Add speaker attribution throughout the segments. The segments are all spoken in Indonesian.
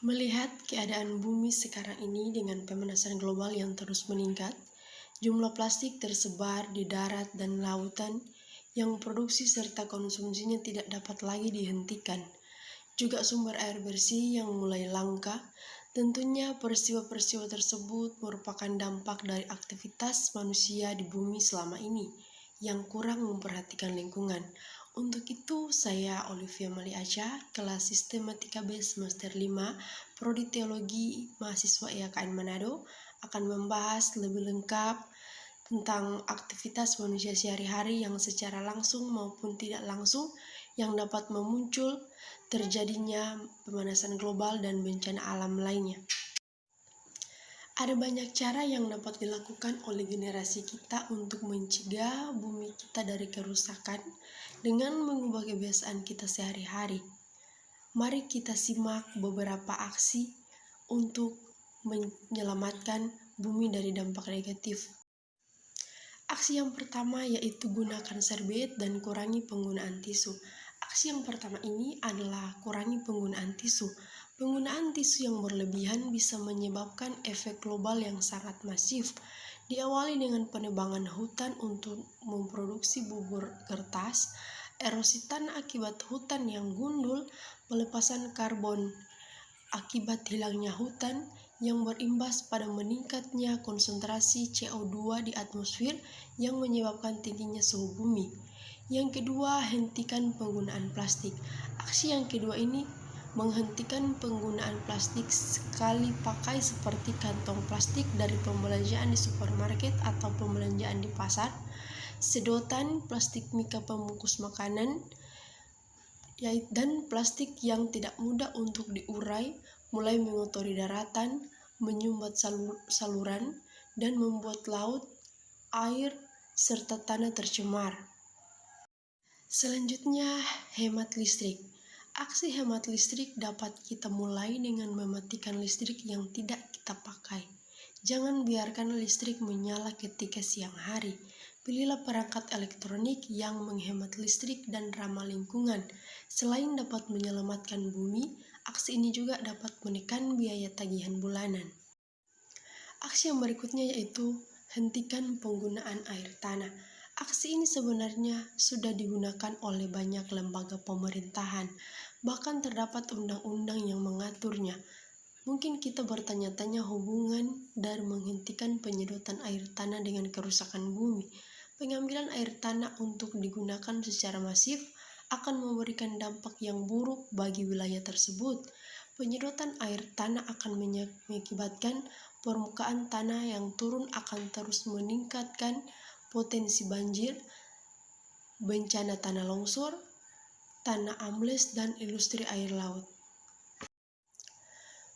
Speaker 1: Melihat keadaan bumi sekarang ini dengan pemanasan global yang terus meningkat, jumlah plastik tersebar di darat dan lautan yang produksi serta konsumsinya tidak dapat lagi dihentikan. Juga sumber air bersih yang mulai langka. Tentunya peristiwa-peristiwa tersebut merupakan dampak dari aktivitas manusia di bumi selama ini yang kurang memperhatikan lingkungan. Untuk itu, saya Olivia Mali Aca, kelas Sistematika B semester 5, Prodi Teologi Mahasiswa IAKN Manado, akan membahas lebih lengkap tentang aktivitas manusia sehari-hari yang secara langsung maupun tidak langsung yang dapat memuncul terjadinya pemanasan global dan bencana alam lainnya. Ada banyak cara yang dapat dilakukan oleh generasi kita untuk mencegah bumi kita dari kerusakan dengan mengubah kebiasaan kita sehari-hari. Mari kita simak beberapa aksi untuk menyelamatkan bumi dari dampak negatif. Aksi yang pertama yaitu gunakan serbet dan kurangi penggunaan tisu. Aksi yang pertama ini adalah kurangi penggunaan tisu. Penggunaan tisu yang berlebihan bisa menyebabkan efek global yang sangat masif. Diawali dengan penebangan hutan untuk memproduksi bubur kertas, erosi tanah akibat hutan yang gundul, pelepasan karbon akibat hilangnya hutan yang berimbas pada meningkatnya konsentrasi CO2 di atmosfer yang menyebabkan tingginya suhu bumi. Yang kedua, hentikan penggunaan plastik. Aksi yang kedua ini menghentikan penggunaan plastik sekali pakai seperti kantong plastik dari pembelanjaan di supermarket atau pembelanjaan di pasar, sedotan, plastik mika pembungkus makanan, dan plastik yang tidak mudah untuk diurai, mulai mengotori daratan, menyumbat saluran, dan membuat laut, air, serta tanah tercemar. Selanjutnya, hemat listrik. Aksi hemat listrik dapat kita mulai dengan mematikan listrik yang tidak kita pakai. Jangan biarkan listrik menyala ketika siang hari. Pilihlah perangkat elektronik yang menghemat listrik dan ramah lingkungan. Selain dapat menyelamatkan bumi, aksi ini juga dapat menekan biaya tagihan bulanan. Aksi yang berikutnya yaitu hentikan penggunaan air tanah. Aksi ini sebenarnya sudah digunakan oleh banyak lembaga pemerintahan, bahkan terdapat undang-undang yang mengaturnya. Mungkin kita bertanya-tanya hubungan dari menghentikan penyedotan air tanah dengan kerusakan bumi. Pengambilan air tanah untuk digunakan secara masif akan memberikan dampak yang buruk bagi wilayah tersebut. Penyedotan air tanah akan mengakibatkan permukaan tanah yang turun akan terus meningkatkan potensi banjir, bencana tanah longsor, tanah ambles, dan ilustrasi air laut.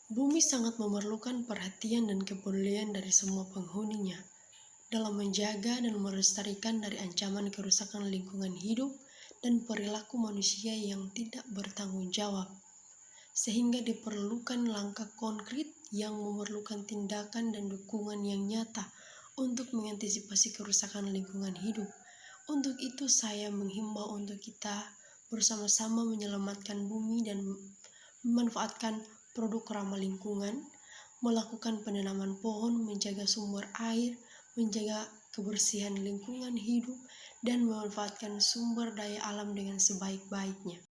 Speaker 1: Bumi sangat memerlukan perhatian dan kepedulian dari semua penghuninya dalam menjaga dan melestarikan dari ancaman kerusakan lingkungan hidup dan perilaku manusia yang tidak bertanggung jawab. Sehingga diperlukan langkah konkret yang memerlukan tindakan dan dukungan yang nyata untuk mengantisipasi kerusakan lingkungan hidup. Untuk itu saya menghimbau untuk kita bersama-sama menyelamatkan bumi dan memanfaatkan produk ramah lingkungan, melakukan penanaman pohon, menjaga sumber air, menjaga kebersihan lingkungan hidup, dan memanfaatkan sumber daya alam dengan sebaik-baiknya.